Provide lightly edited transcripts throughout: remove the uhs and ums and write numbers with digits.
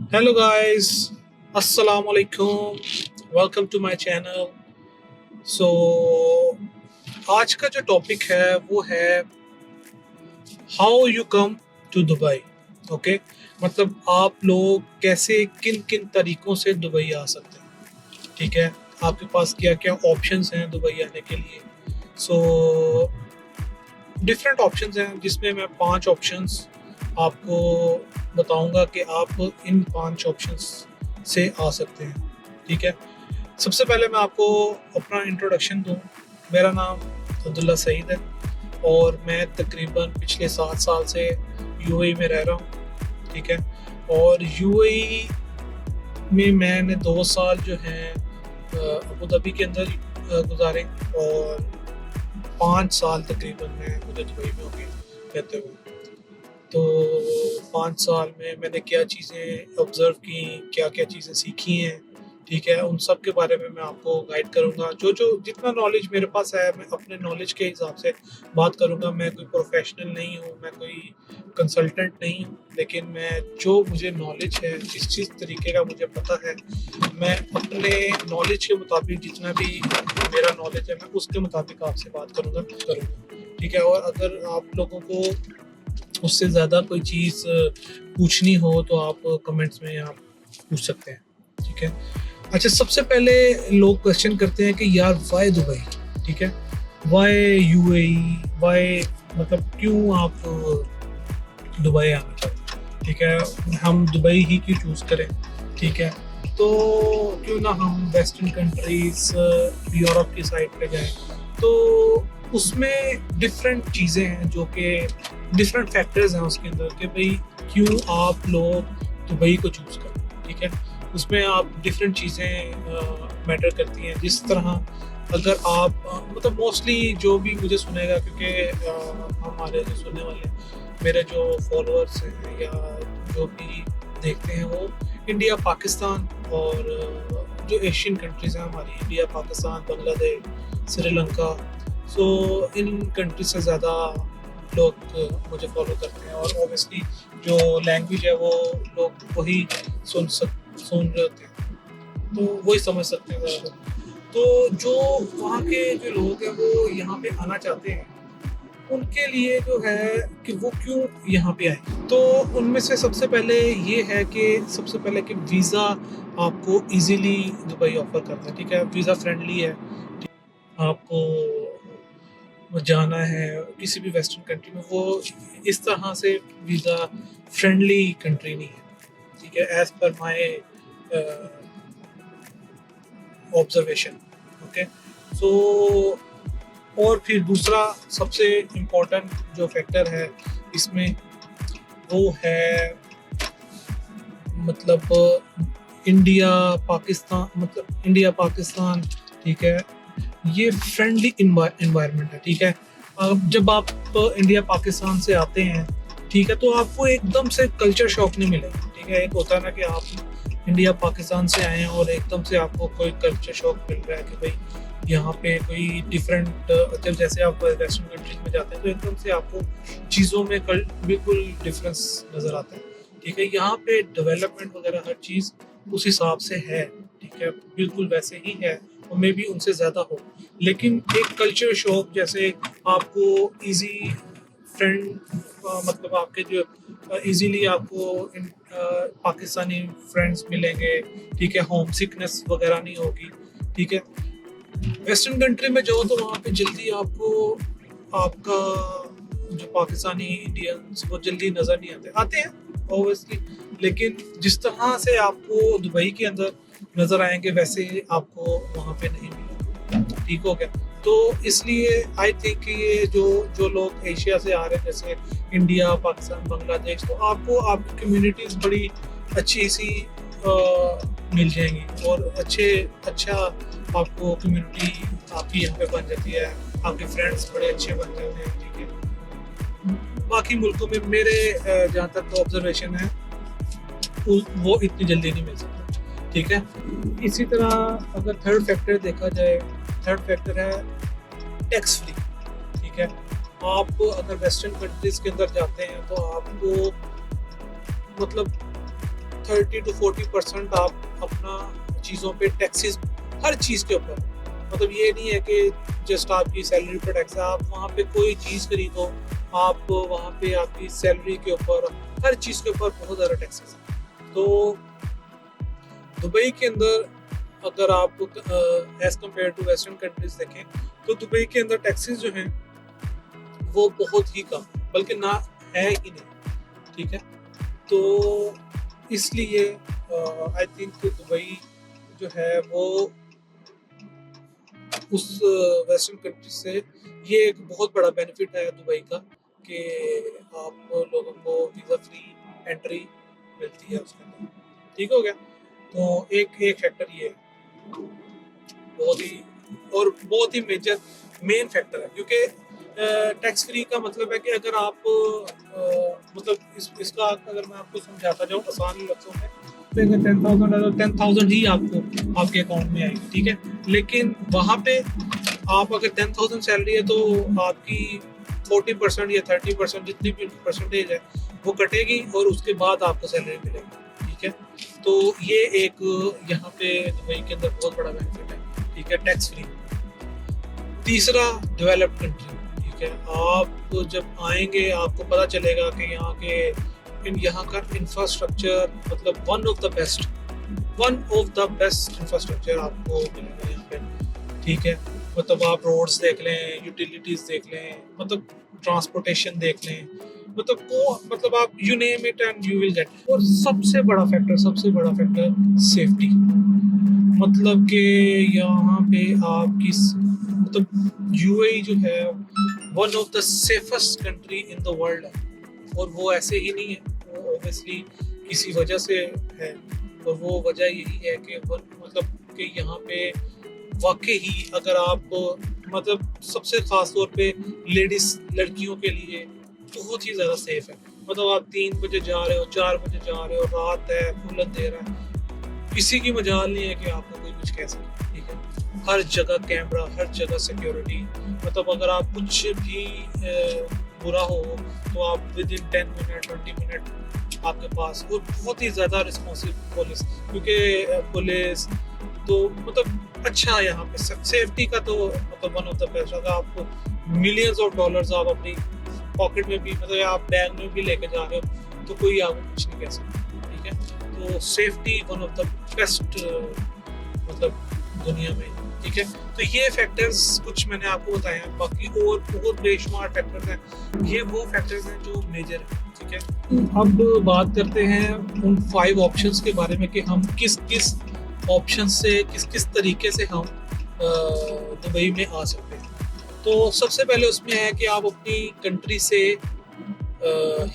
Hello guys, अस्सलाम वालेकुम। Welcome to my channel. So आज का जो टॉपिक है वो है how you come to Dubai. Okay, मतलब आप लोग कैसे किन किन तरीकों से दुबई आ सकते हैं। ठीक है, आपके पास क्या क्या ऑप्शंस हैं दुबई आने के लिए। सो डिफरेंट ऑप्शंस हैं जिसमें मैं 5 ऑप्शंस आपको बताऊंगा कि आप इन 5 ऑप्शंस से आ सकते हैं। ठीक है, सबसे पहले मैं आपको अपना इंट्रोडक्शन दूं। मेरा नाम अब्दुल्ला सईद है और मैं तकरीबन पिछले 7 साल से यूएई में रह रहा हूं। ठीक है, और यूएई में मैंने 2 साल जो हैं अबू धाबी के अंदर गुजारे और 5 साल तकरीबन मैं मुझे दुबई में हो गए रहते हुए। तो 5 साल में मैंने क्या चीज़ें ऑब्ज़र्व की, क्या क्या चीज़ें सीखी हैं। ठीक है, उन सब के बारे में मैं आपको गाइड करूँगा। जो जो जितना नॉलेज मेरे पास है मैं अपने नॉलेज के हिसाब से बात करूँगा। मैं कोई प्रोफेशनल नहीं हूँ, मैं कोई कंसल्टेंट नहीं हूँ, लेकिन मैं जो मुझे नॉलेज है, जिस जिस तरीके का मुझे पता है, मैं अपने नॉलेज के मुताबिक जितना भी मेरा नॉलेज है मैं उसके मुताबिक आपसे बात करूँगा। ठीक है, और अगर आप लोगों को उससे ज़्यादा कोई चीज़ पूछनी हो तो आप कमेंट्स में आप पूछ सकते हैं। ठीक है, अच्छा, सबसे पहले लोग क्वेश्चन करते हैं कि यार वाई दुबई। ठीक है, वाई यूएई, वाई, मतलब क्यों आप दुबई आना चाहते हैं। ठीक है, हम दुबई ही क्यों चूज़ करें। ठीक है, तो क्यों ना हम वेस्टर्न कंट्रीज यूरोप की साइड पे जाएं। तो उसमें डिफरेंट चीज़ें हैं जो कि डिफरेंट फैक्टर्स हैं उसके अंदर कि भाई क्यों आप लोग दुबई को चूज़ करें। ठीक है, उसमें आप डिफरेंट चीज़ें मैटर करती हैं। जिस तरह अगर आप मतलब मोस्टली जो भी मुझे सुनेगा, क्योंकि हमारे जो सुनने वाले हैं, मेरे जो फॉलोअर्स हैं या जो भी देखते हैं, वो इंडिया, पाकिस्तान और जो एशियन कंट्रीज़ हैं हमारी, India, Pakistan, Bangladesh, Sri Lanka. So in country से ज़्यादा लोग मुझे फॉलो करते हैं और ऑब्वियसली जो लैंग्वेज है वो लोग वही सुन रहे होते हैं, तो वही समझ सकते हैं ज़्यादा। तो जो वहाँ के जो लोग हैं वो यहाँ पे आना चाहते हैं, उनके लिए जो है कि वो क्यों यहाँ पे आए। तो उनमें से सबसे पहले ये है कि सबसे पहले कि वीज़ा आपको इजीली दुबई ऑफर करता है। ठीक है, वीज़ा फ्रेंडली है। आपको जाना है किसी भी वेस्टर्न कंट्री में, वो इस तरह से वीज़ा फ्रेंडली कंट्री नहीं है। ठीक है, as per my observation. Okay, सो और फिर दूसरा सबसे इम्पोर्टेंट जो फैक्टर है इसमें वो है मतलब इंडिया पाकिस्तान। ठीक है, ये फ्रेंडली इन्वायरमेंट है। ठीक है, अब जब आप इंडिया पाकिस्तान से आते हैं, ठीक है, तो आपको एकदम से कल्चर शॉक नहीं मिलेगा। ठीक है, एक होता है ना कि आप इंडिया पाकिस्तान से आए हैं और एकदम से आपको कोई कल्चर शॉक मिल रहा है कि भाई यहाँ पे कोई डिफरेंट, जब जैसे आप वेस्टर्न कंट्रीज में जाते हैं तो एकदम से आपको चीज़ों में बिल्कुल डिफरेंस नज़र आता है। ठीक है, यहाँ पे डेवलपमेंट वगैरह हर चीज़ उस हिसाब से है। ठीक है, बिल्कुल वैसे ही है और मे भी उनसे ज़्यादा हो, लेकिन एक कल्चर शॉक जैसे आपको इजी फ्रेंड, मतलब आपके जो इजीली आपको पाकिस्तानी फ्रेंड्स मिलेंगे। ठीक है, होम सिकनेस वगैरह नहीं होगी। ठीक है, वेस्टर्न कंट्री में जाओ तो वहाँ पे जल्दी आपको आपका जो पाकिस्तानी इंडियंस वो जल्दी नज़र नहीं आते हैं ऑब्वियसली, लेकिन जिस तरह से आपको दुबई के अंदर नज़र आएंगे वैसे आपको वहाँ पे नहीं मिलेंगे। ठीक हो गया, तो इसलिए आई थिंक कि ये जो जो लोग एशिया से आ रहे हैं जैसे इंडिया, पाकिस्तान, बांग्लादेश, तो आपको आपकी कम्युनिटीज़ बड़ी अच्छी सी मिल जाएंगी और अच्छा आपको कम्युनिटी आपकी यहाँ पे बन जाती है, आपके फ्रेंड्स बड़े अच्छे बन जाते हैं। ठीक है, बाकी मुल्कों में मेरे जहाँ तक ऑब्जर्वेशन है वो इतनी जल्दी नहीं मिल सकता। ठीक है, इसी तरह अगर थर्ड फैक्टर देखा जाए, थर्ड फैक्टर है टैक्स फ्री। ठीक है, आप अगर वेस्टर्न कंट्रीज के अंदर जाते हैं तो आपको मतलब 30-40% आप अपना चीज़ों पे टैक्सेस, हर चीज़ के ऊपर, मतलब ये नहीं है कि जस्ट आपकी सैलरी पर टैक्स है, आप वहाँ पे कोई चीज़ खरीदो, आप वहाँ पे आपकी सैलरी के ऊपर, हर चीज़ के ऊपर बहुत ज़्यादा टैक्सेस है। तो दुबई के अंदर अगर आप as compare to western countries देखें तो दुबई के अंदर टैक्सेस जो हैं वो बहुत ही कम, बल्कि ना है ही नहीं, ठीक है। तो इसलिए आई थिंक दुबई जो है वो उस वेस्टर्न कंट्री से, ये एक बहुत बड़ा बेनिफिट है दुबई का कि आप लोगों को वीज़ा फ्री एंट्री मिलती है उसके अंदर, ठीक हो गया। तो एक एक फैक्टर ये है, बहुत ही और बहुत ही मेजर मेन फैक्टर है, क्योंकि टैक्स फ्री का मतलब है कि अगर आप मतलब इसका अगर मैं आपको समझाता जाऊँ आसान लफ्ज़ों में, तो अगर 10,000 है तो 10,000 ही आपको आपके अकाउंट में आएगी, ठीक है। लेकिन वहाँ पे आप अगर 10,000 सैलरी है तो आपकी 40% या 30% जितनी भी परसेंटेज है वो कटेगी और उसके बाद आपको सैलरी मिलेगी, ठीक है। तो ये एक यहाँ पे दुबई के अंदर बहुत बड़ा बेनिफिट है, ठीक है, टैक्स फ्री। तीसरा, डेवलप्ड कंट्री, ठीक है। आप जब आएंगे आपको पता चलेगा कि यहाँ का इंफ्रास्ट्रक्चर मतलब one of the best infrastructure आपको मिलेगा यहाँ पे, ठीक है। मतलब आप रोड्स देख लें, यूटिलिटीज देख लें, मतलब ट्रांसपोर्टेशन देख लें, मतलब आप you name it and you will get. और सबसे बड़ा फैक्टर सेफ्टी, मतलब कि यहाँ पे आपकी मतलब यूएई जो है one of the safest country in the world है, और वो ऐसे ही नहीं है, वो ऑब्वियसली किसी वजह से है, और वो वजह यही है कि मतलब कि यहाँ पे वाकई ही अगर आप मतलब सबसे खास तौर पे लेडीज लड़कियों के लिए बहुत ही ज़्यादा सेफ है। मतलब आप 3 बजे जा रहे हो, 4 बजे जा रहे हो, रात है, फूल अंधेरा है, किसी की मजाल नहीं है कि आपको कोई कुछ कह सके, ठीक है। हर जगह कैमरा, हर जगह सिक्योरिटी, मतलब अगर आप कुछ भी बुरा हो तो आप विद इन 10 मिनट 20 मिनट आपके पास, और बहुत ही ज़्यादा रिस्पॉन्सिव पुलिस, क्योंकि पुलिस तो मतलब अच्छा है यहाँ पे सेफ्टी का, तो मतलब वन ऑफ द बेस्ट। अगर आपको मिलियंस ऑफ डॉलर्स आप अपनी पॉकेट में भी, मतलब आप बैग में भी लेके जा रहे हो तो कोई आपको कुछ नहीं कह सकता, ठीक है। तो safety one of the best मतलब दुनिया में, ठीक है। तो ये फैक्टर्स कुछ मैंने आपको बताए हैं, बाकी और बहुत बेशुमार फैक्टर्स हैं, ये वो फैक्टर्स हैं जो मेजर हैं, ठीक है। अब बात करते हैं उन 5 ऑप्शंस के बारे में कि हम किस किस ऑप्शन से किस तरीके से हम दुबई में आ सकते हैं। तो सबसे पहले उसमें है कि आप अपनी कंट्री से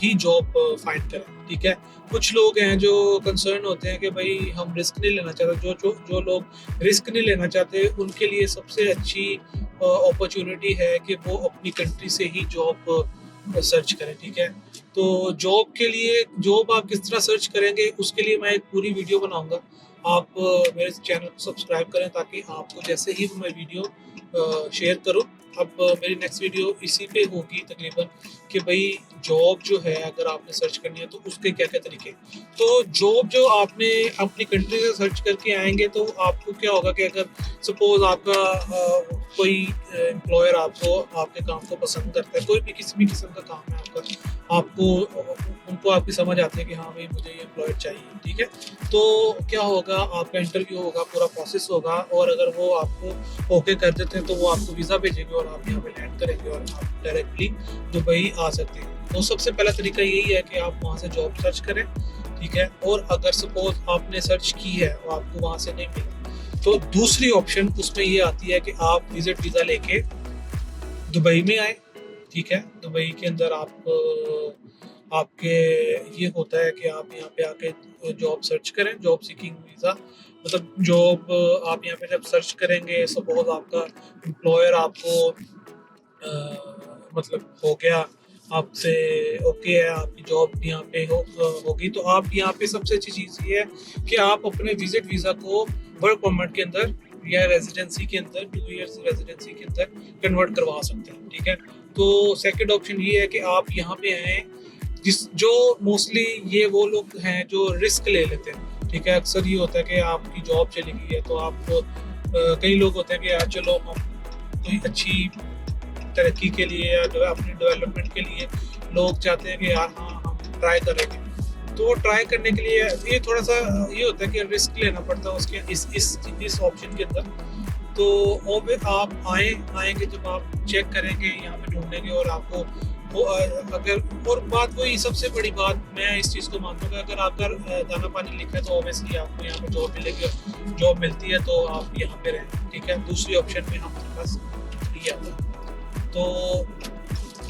ही जॉब फाइंड करें, ठीक है। कुछ लोग हैं जो कंसर्न होते हैं कि भाई हम रिस्क नहीं लेना चाहते, जो लोग रिस्क नहीं लेना चाहते उनके लिए सबसे अच्छी अपॉर्चुनिटी है कि वो अपनी कंट्री से ही जॉब सर्च करें, ठीक है। तो जॉब के लिए जॉब आप किस तरह सर्च करेंगे उसके लिए मैं एक पूरी वीडियो बनाऊंगा, आप मेरे चैनल को सब्सक्राइब करें ताकि आपको जैसे ही मैं वीडियो शेयर करूं, अब मेरी नेक्स्ट वीडियो इसी पे होगी तकरीबन कि भाई जॉब जो है अगर आपने सर्च करनी है तो उसके क्या क्या तरीके। तो जॉब जो आपने अपनी कंट्री से सर्च करके आएंगे तो आपको क्या होगा कि अगर सपोज आपका कोई एम्प्लॉयर आपको आपके काम को पसंद करता है, कोई भी किसी भी किस्म का काम है आपका, आपको उनको आपकी समझ आती है कि हाँ भाई मुझे ये एम्प्लॉयर चाहिए, ठीक है। तो क्या होगा, आपका इंटरव्यू होगा, पूरा प्रोसेस होगा, और अगर वो आपको ओके कर देते हैं तो वो आपको वीज़ा भेजेंगे और आप यहाँ पे लैंड करेंगे और आप डायरेक्टली दुबई आ सकते हैं। तो सबसे पहला तरीका यही है कि आप वहाँ से जॉब सर्च करें, ठीक है। और अगर सपोज आपने सर्च की है और आपको वहाँ से नहीं मिला तो दूसरी ऑप्शन उसमें ये आती है कि आप विजिट वीज़ा लेके दुबई में आए, ठीक है। दुबई के अंदर आपके ये होता है कि आप यहाँ पे आके जॉब सर्च करें, जॉब सीकिंग वीज़ा, मतलब जॉब आप यहाँ पे जब सर्च करेंगे, सपोज आपका एम्प्लॉयर आपको मतलब हो गया आपसे ओके है, आपकी जॉब यहाँ पे होगी, तो आप यहाँ पे सबसे अच्छी चीज़ ये है कि आप अपने विजिट वीज़ा को वर्क परमिट के अंदर या रेजिडेंसी के अंदर 2 इयर्स रेजिडेंसी के अंदर कन्वर्ट करवा सकते हैं, ठीक है। तो सेकंड ऑप्शन ये है कि आप यहाँ पे आए जो मोस्टली ये वो लोग हैं जो रिस्क ले लेते हैं, ठीक है। अक्सर ये होता है कि आपकी जॉब चली गई है तो आप कई लोग होते हैं कि यार चलो हम कोई अच्छी तरक्की के लिए या अपनी डेवलपमेंट के लिए लोग चाहते हैं कि यार हाँ हम ट्राई करेंगे, तो ट्राई करने के लिए ये थोड़ा सा ये होता है कि रिस्क लेना पड़ता है उसके इस ऑप्शन के अंदर। तो आप आएंगे जब आप चेक करेंगे यहाँ पे ढूंढेंगे और आपको वो अगर और बात वही सबसे बड़ी बात मैं इस चीज़ को मानता हूँ कि अगर अगर दाना पानी लिखा है तो ऑब्वियसली आपको यहाँ पे जॉब मिलेगी, जॉब मिलती है तो आप यहाँ पे रहें, ठीक है। दूसरी ऑप्शन में हमारे पास ये आता है। तो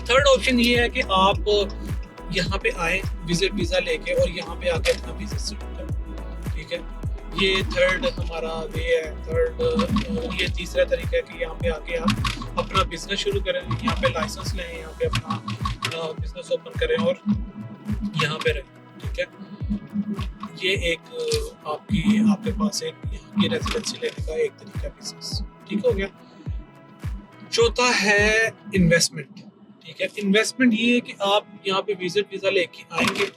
थर्ड ऑप्शन ये है कि आप यहाँ पे आए विजिट वीज़ा लेके और यहाँ पे आके अपना बिजनेस शुरू करें, ठीक है। ये थर्ड हमारा वे है, ये तीसरा तरीका है कि यहाँ पे आके आप अपना बिजनेस शुरू करें, यहाँ पे लाइसेंस लें, यहाँ पे अपना बिजनेस ओपन करें और यहाँ पे रहें, ठीक है। ये एक आपके पास एक यहाँ की रेजिडेंसी लेने का एक तरीका बिजनेस, ठीक हो गया। चौथा है इन्वेस्टमेंट, ठीक है। इन्वेस्टमेंट ये है कि आप यहाँ पे विजिट वीज़ा लेके आएंगे,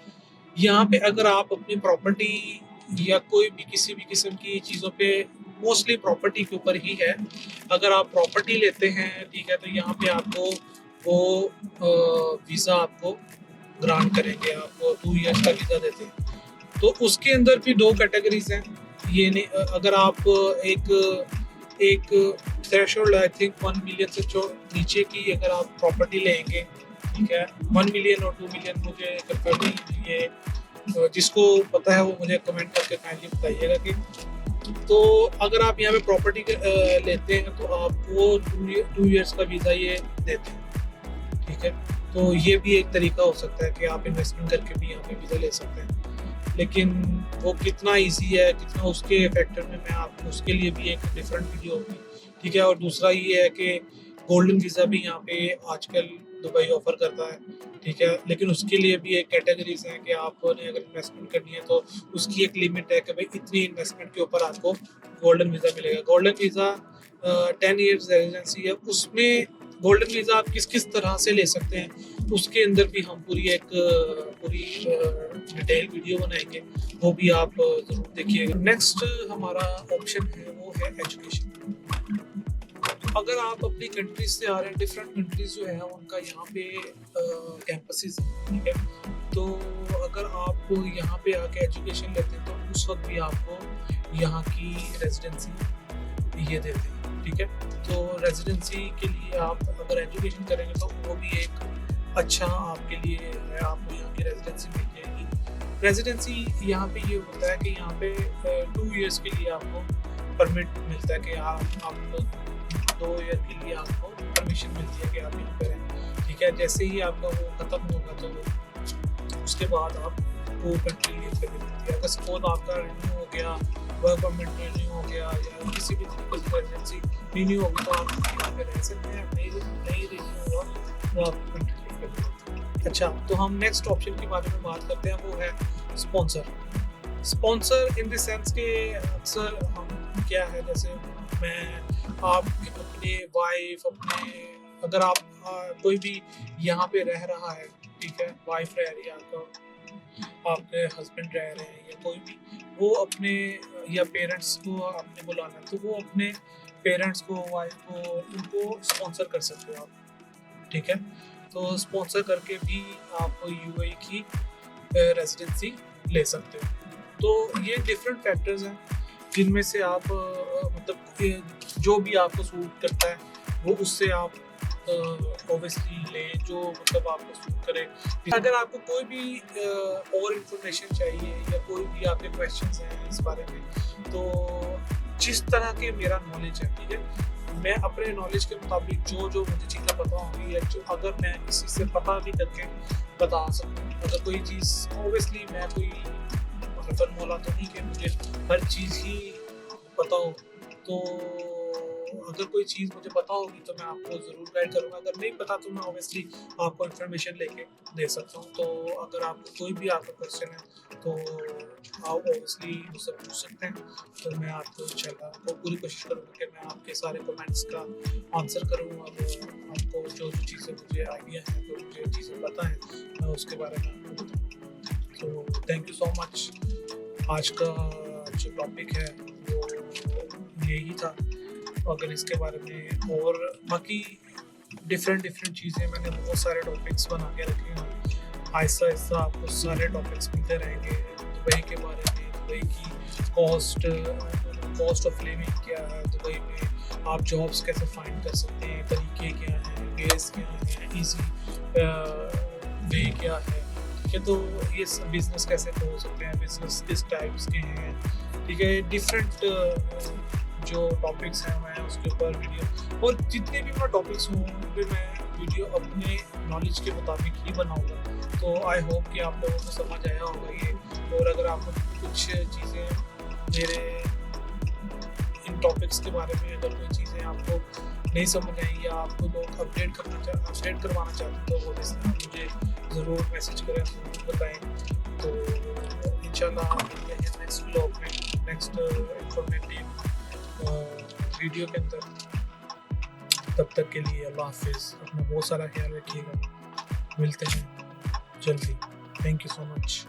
यहाँ पे अगर आप अपनी प्रॉपर्टी या कोई भी किसी भी किस्म की चीज़ों पे, मोस्टली प्रॉपर्टी के ऊपर ही है, अगर आप प्रॉपर्टी लेते हैं, ठीक है, तो यहाँ पे आपको वो वीज़ा आपको ग्रांट करेंगे, आपको 2 ईयर्स का वीज़ा देते हैं। तो उसके अंदर भी 2 कैटेगरीज हैं। ये नहीं अगर आप एक थ्रेशोल्ड आई थिंक 1 मिलियन से नीचे की अगर आप प्रॉपर्टी लेंगे, ठीक है, 1 मिलियन और 2 मिलियन, मुझे कंफर्म ये जिसको पता है वो मुझे कमेंट करके काइंडली बताइएगा कि तो अगर आप यहाँ पे प्रॉपर्टी लेते हैं तो आपको 2 ईयर्स का वीज़ा ये देते हैं, ठीक है। तो ये भी एक तरीका हो सकता है कि आप इन्वेस्टमेंट करके भी यहाँ पे वीज़ा ले सकते हैं, लेकिन वो कितना इजी है कितना उसके फैक्टर में मैं आपको उसके लिए भी एक डिफरेंट वीडियो होगी, ठीक है। और दूसरा ये है कि गोल्डन वीज़ा भी यहाँ पे आजकल दुबई ऑफर करता है, ठीक है, लेकिन उसके लिए भी एक कैटेगरीज हैं कि आपने अगर इन्वेस्टमेंट करनी है तो उसकी एक लिमिट है कि भाई इतनी इन्वेस्टमेंट के ऊपर आपको गोल्डन वीज़ा मिलेगा। गोल्डन वीज़ा 10 ईयर्स रेजिडेंसी है, उसमें गोल्डन वीज़ा आप किस किस तरह से ले सकते हैं उसके अंदर भी हम पूरी डिटेल वीडियो बनाएंगे, वो भी आप ज़रूर देखिएगा। नेक्स्ट हमारा ऑप्शन है वो है एजुकेशन। अगर आप अपनी कंट्रीज से आ रहे हैं, डिफरेंट कंट्रीज जो है उनका यहाँ पे कैंपसेस हैं, ठीक है। तो अगर आप यहाँ पे आके एजुकेशन लेते हैं तो उस वक्त भी आपको यहाँ की रेजिडेंसी ये देते हैं, ठीक है। तो रेजिडेंसी के लिए आप अगर एजुकेशन करेंगे तो वो भी एक अच्छा आपके लिए है, आपको यहाँ की रेजिडेंसी मिल जाएगी। रेजिडेंसी यहाँ पे ये होता है कि यहाँ पे 2 ईयर्स के लिए आपको परमिट मिलता है कि आप 2 ईयर के लिए आपको परमिशन मिलती है कि आप यहाँ पे रहें, ठीक है। जैसे ही आपका वो खत्म होगा तो उसके बाद आप वो कंट्री लीव करनी पड़ती है। अगर सपोज आपका रिन्यू हो गया, वर्क परमिट रिन्यू हो गया या किसी भी तरीके से रेजिडेंसी रिन्यू होगी तो आप यहाँ पे रह सकते हैं, नहीं रिन्यू हुआ तो आप कंट्री लीव करनी पड़ती है। अच्छा, तो हम नेक्स्ट ऑप्शन के बारे में बात करते हैं, वो है स्पॉन्सर इन द सेंस के अक्सर हम क्या है, जैसे आप अपने वाइफ अगर आप कोई भी यहाँ पे रह रहा है, ठीक है, वाइफ रह रही है आपके हस्बैंड रह रहे हैं या कोई भी, वो अपने या पेरेंट्स को आपने बुलाना है तो वो अपने पेरेंट्स को, वाइफ को, उनको स्पॉन्सर कर सकते हो आप, ठीक है। तो स्पॉन्सर करके भी आप यूएई की रेजिडेंसी ले सकते हो। तो ये डिफरेंट फैक्टर्स हैं जिनमें से आप मतलब जो भी आपको सूट करता है वो उससे आप ऑब्वियसली ले जो मतलब आपको सूट करे। अगर आपको कोई भी और इन्फॉर्मेशन चाहिए या कोई भी आपके क्वेश्चंस हैं इस बारे में, तो जिस तरह के मेरा नॉलेज है, ठीक है, मैं अपने नॉलेज के मुताबिक जो मुझे चीज़ें पता होंगी या जो अगर मैं किसी से पता भी करके बता सकूँ, अगर कोई चीज़ ऑब्वियसली मैं कोई मतलब मौला तो नहीं कि मुझे हर चीज़ ही पता हो, तो अगर कोई चीज़ मुझे पता होगी तो मैं आपको ज़रूर गाइड करूँगा। अगर नहीं पता तो मैं ऑब्वियसली आपको इन्फॉर्मेशन लेके दे सकता हूँ। तो अगर आपको कोई भी आपका क्वेश्चन है तो आप ऑब्वियसली मुझसे पूछ सकते हैं, तो मैं आपको इंशाल्लाह आपको पूरी कोशिश करूँगा कि मैं आपके सारे कमेंट्स का आंसर करूँ और आपको जो जो चीज़ें मुझे आइडिया है, जो मुझे चीज़ें पता है, मैं उसके बारे में आपको बताऊँ। तो थैंक यू सो मच। आज का जो टॉपिक है वो यही था। अगर इसके बारे में और बाकी डिफरेंट चीज़ें, मैंने बहुत सारे टॉपिक्स बना के रखे हैं। आहिस्ता आहिस्ता आपको सारे टॉपिक्स मिलते रहेंगे दुबई के बारे में, दुबई की कॉस्ट ऑफ लिविंग क्या है, दुबई में आप जॉब्स कैसे फाइंड कर सकते हैं, तरीके क्या हैं, वेज क्या हैं, ईजी वे क्या है, ठीक है। तो ये बिजनेस कैसे हो सकते हैं, बिजनेस किस टाइप्स के हैं, ठीक है। डिफरेंट जो टॉपिक्स हैं मैं उसके ऊपर वीडियो, और जितने भी मैं टॉपिक्स हों उन पे मैं वीडियो अपने नॉलेज के मुताबिक ही बनाऊंगा। तो आई होप कि आप लोगों को समझ आया होगा ये। और अगर आपको कुछ चीज़ें मेरे इन टॉपिक्स के बारे में, अगर कोई चीज़ें आपको नहीं समझ आई या आपको लोग अपडेट करवाना चाहते हैं, तो वो मुझे ज़रूर मैसेज करें, ज़रूर बताएं। तो इंशाल्लाह मिलते हैं नेक्स्ट ब्लॉग में, नेक्स्ट इंफॉर्मेटिव वीडियो के अंदर। तब तक के लिए अल्लाह हाफिज़, अपना बहुत सारा ख्याल रखिएगा, मिलते हैं जल्दी। Thank you so much.